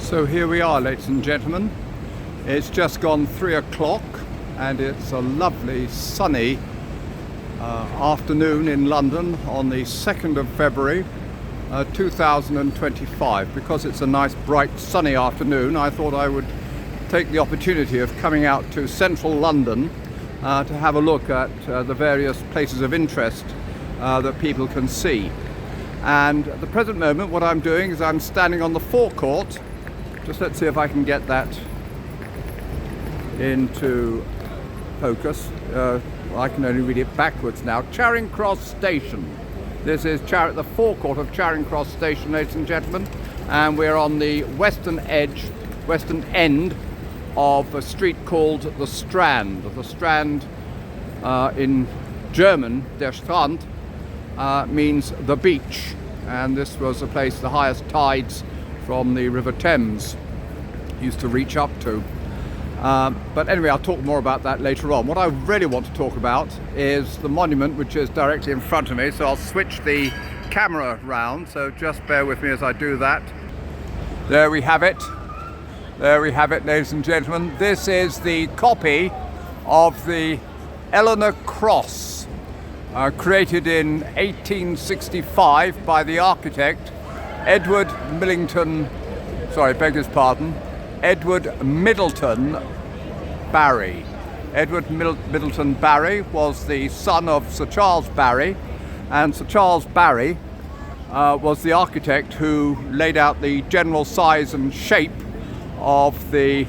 So here we are, ladies and gentlemen. It's just gone 3 o'clock and it's a lovely sunny afternoon in London on the 2nd of February 2025. Because it's a nice bright sunny afternoon, I thought I would take the opportunity of coming out to central London to have a look at the various places of interest that people can see. And at the present moment what I'm doing is I'm standing on the forecourt. Just let's see if I can get that into focus. I can only read it backwards now. Charing Cross Station. This is the forecourt of Charing Cross Station, ladies and gentlemen, and we're on the western end of a street called the Strand. The Strand in German, der Strand, means the beach, and this was a place the highest tides from the River Thames used to reach up to. But anyway, I'll talk more about that later on. What I really want to talk about is the monument which is directly in front of me, so I'll switch the camera round, so just bear with me as I do that. There we have it. There we have it, ladies and gentlemen. This is the copy of the Eleanor Cross, created in 1865 by the architect Edward Middleton Barry. Edward Middleton Barry was the son of Sir Charles Barry, and Sir Charles Barry was the architect who laid out the general size and shape of the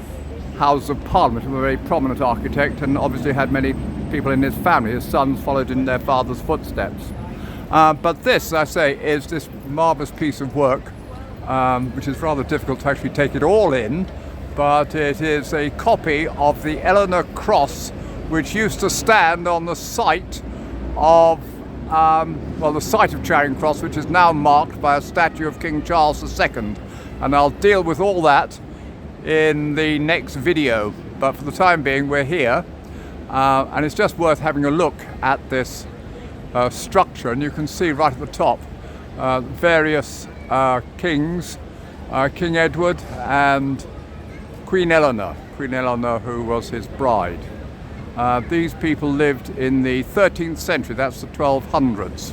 Houses of Parliament. He was a very prominent architect and obviously had many people in his family. His sons followed in their father's footsteps. But this, I say, is this marvellous piece of work, which is rather difficult to actually take it all in, but it is a copy of the Eleanor Cross, which used to stand on the site of, the site of Charing Cross, which is now marked by a statue of King Charles II. And I'll deal with all that in the next video, but for the time being we're here, and it's just worth having a look at this structure, and you can see right at the top various kings, King Edward and Queen Eleanor, who was his bride. These people lived in the 13th century, that's the 1200s,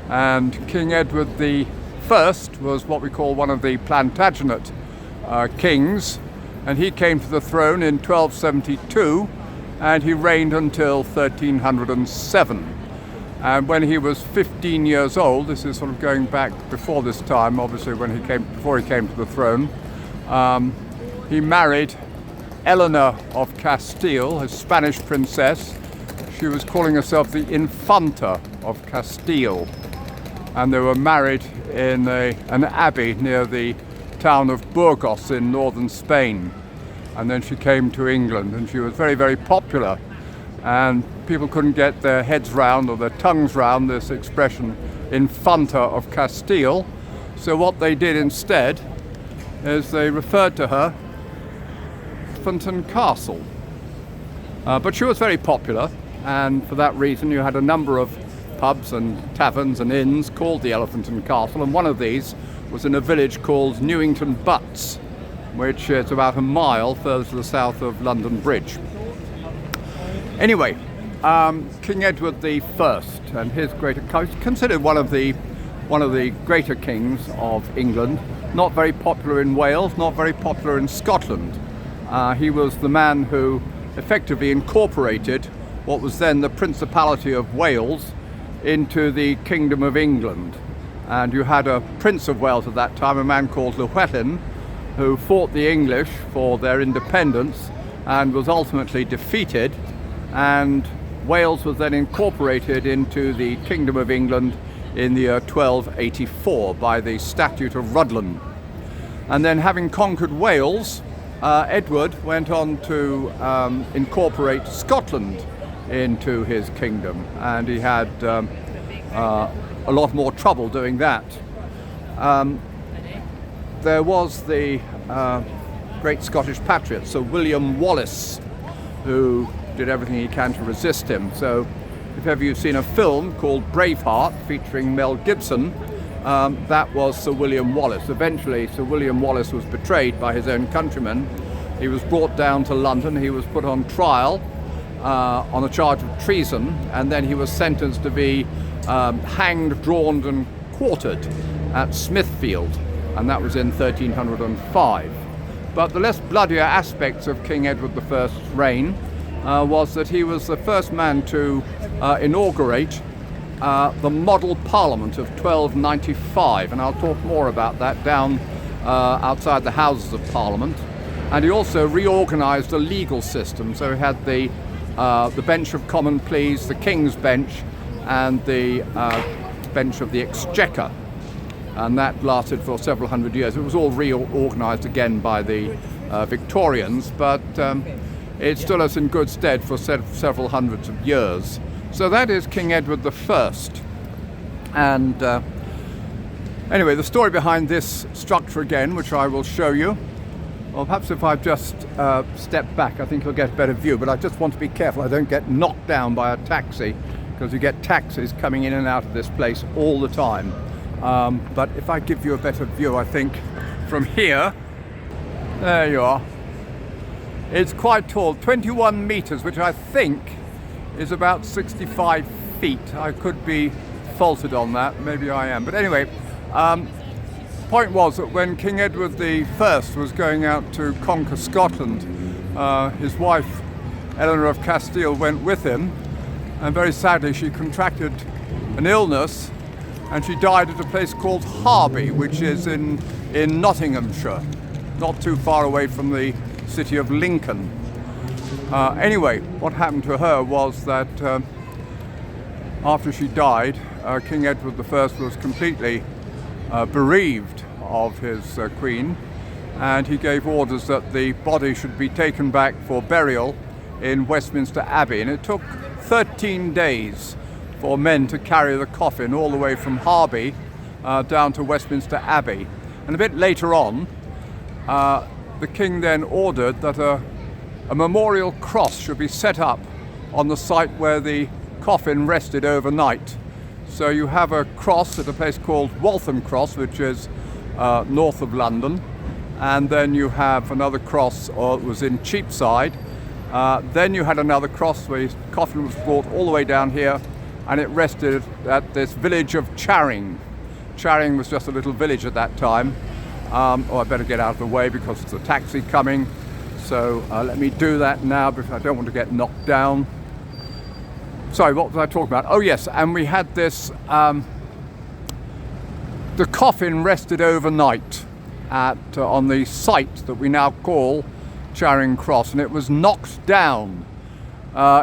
and King Edward the First was what we call one of the Plantagenet kings, and he came to the throne in 1272 and he reigned until 1307. And when he was 15 years old, this is sort of going back before this time, obviously before he came to the throne, he married Eleanor of Castile, a Spanish princess. She was calling herself the Infanta of Castile, and they were married in an abbey near the town of Burgos in northern Spain. And then she came to England, and she was very, very popular, and people couldn't get their heads round or their tongues round this expression, Infanta of Castile. So what they did instead is they referred to her Fontaine Castle. But she was very popular, and for that reason you had a number of pubs and taverns and inns called the Elephant and Castle, and one of these was in a village called Newington Butts, which is about a mile further to the south of London Bridge. Anyway, King Edward the First and his considered one of the greater kings of England. Not very popular in Wales, not very popular in Scotland. He was the man who effectively incorporated what was then the Principality of Wales into the Kingdom of England. And you had a Prince of Wales at that time, a man called Llewellyn, who fought the English for their independence and was ultimately defeated, and Wales was then incorporated into the Kingdom of England in the year 1284 by the Statute of Rhuddlan. And then, having conquered Wales, Edward went on to incorporate Scotland into his kingdom, and he had a lot more trouble doing that. There was the great Scottish patriot, Sir William Wallace, who did everything he can to resist him. So if ever you've seen a film called Braveheart featuring Mel Gibson, that was Sir William Wallace. Eventually, Sir William Wallace was betrayed by his own countrymen. He was brought down to London. He was put on trial on a charge of treason, and then he was sentenced to be hanged, drawn and quartered at Smithfield, and that was in 1305. But the less bloodier aspects of King Edward I's reign was that he was the first man to inaugurate the Model Parliament of 1295, and I'll talk more about that down outside the Houses of Parliament. And he also reorganised the legal system, so he had the Bench of Common Pleas, the King's Bench, and the Bench of the Exchequer, and that lasted for several hundred years. It was all reorganised again by the Victorians, but it stood us in good stead for several hundreds of years. So that is King Edward I. And anyway, the story behind this structure again, which I will show you. Well, perhaps if I just step back, I think you'll get a better view, but I just want to be careful I don't get knocked down by a taxi, because you get taxis coming in and out of this place all the time. But if I give you a better view, I think from here, there you are. It's quite tall, 21 metres, which I think is about 65 feet. I could be faulted on that, maybe I am. But anyway, point was that when King Edward I was going out to conquer Scotland, his wife, Eleanor of Castile, went with him, and very sadly she contracted an illness and she died at a place called Harby, which is in Nottinghamshire, not too far away from the city of Lincoln. Anyway, what happened to her was that after she died, King Edward I was completely bereaved of his queen, and he gave orders that the body should be taken back for burial in Westminster Abbey, and it took 13 days for men to carry the coffin all the way from Harby down to Westminster Abbey. And a bit later on, the king then ordered that a memorial cross should be set up on the site where the coffin rested overnight. So you have a cross at a place called Waltham Cross, which is north of London, and then you have another cross that was in Cheapside. Then you had another cross where his coffin was brought all the way down here, and it rested at this village of Charing. Charing was just a little village at that time. I better get out of the way because there's a taxi coming. So let me do that now because I don't want to get knocked down. Sorry, what was I talking about? Oh yes, and we had this, the coffin rested overnight on the site that we now call Charing Cross, and it was knocked down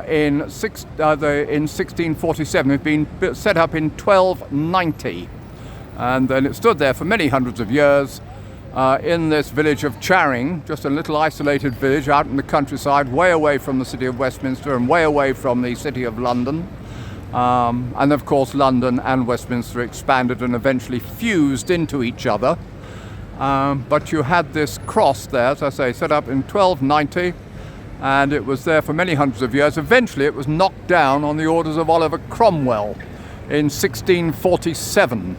in 1647. It had been set up in 1290, and then it stood there for many hundreds of years in this village of Charing, just a little isolated village out in the countryside, way away from the city of Westminster and way away from the city of London. And of course London and Westminster expanded and eventually fused into each other. But you had this cross there, as I say, set up in 1290, and it was there for many hundreds of years. Eventually it was knocked down on the orders of Oliver Cromwell in 1647,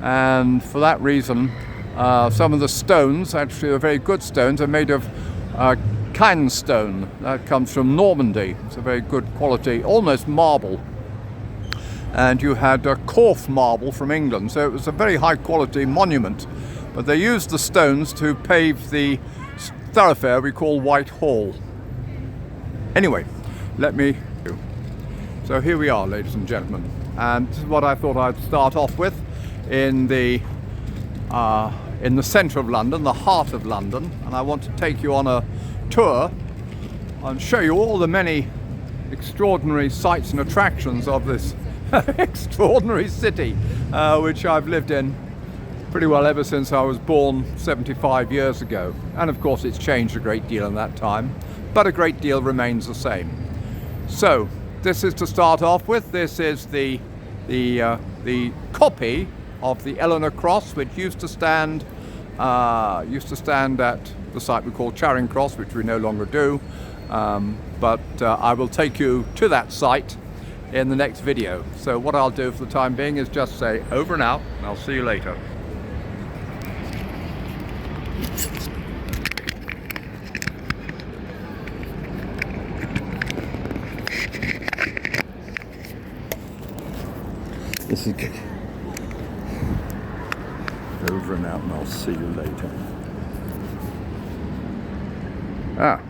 and for that reason some of the stones, actually are very good stones, are made of Caen stone. That comes from Normandy. It's a very good quality, almost marble. And you had Corfe marble from England, so it was a very high quality monument. But they used the stones to pave the thoroughfare we call Whitehall. Anyway, so here we are, ladies and gentlemen, and this is what I thought I'd start off with in the centre of London, the heart of London, and I want to take you on a tour and show you all the many extraordinary sights and attractions of this extraordinary city, which I've lived in pretty well ever since I was born 75 years ago. And of course it's changed a great deal in that time, but a great deal remains the same. So this is to start off with. This is the copy of the Eleanor Cross, which used to stand at the site we call Charing Cross, which we no longer do. But I will take you to that site in the next video. So what I'll do for the time being is just say over and out, and I'll see you later. This is good. Over and out, and I'll see you later. Ah.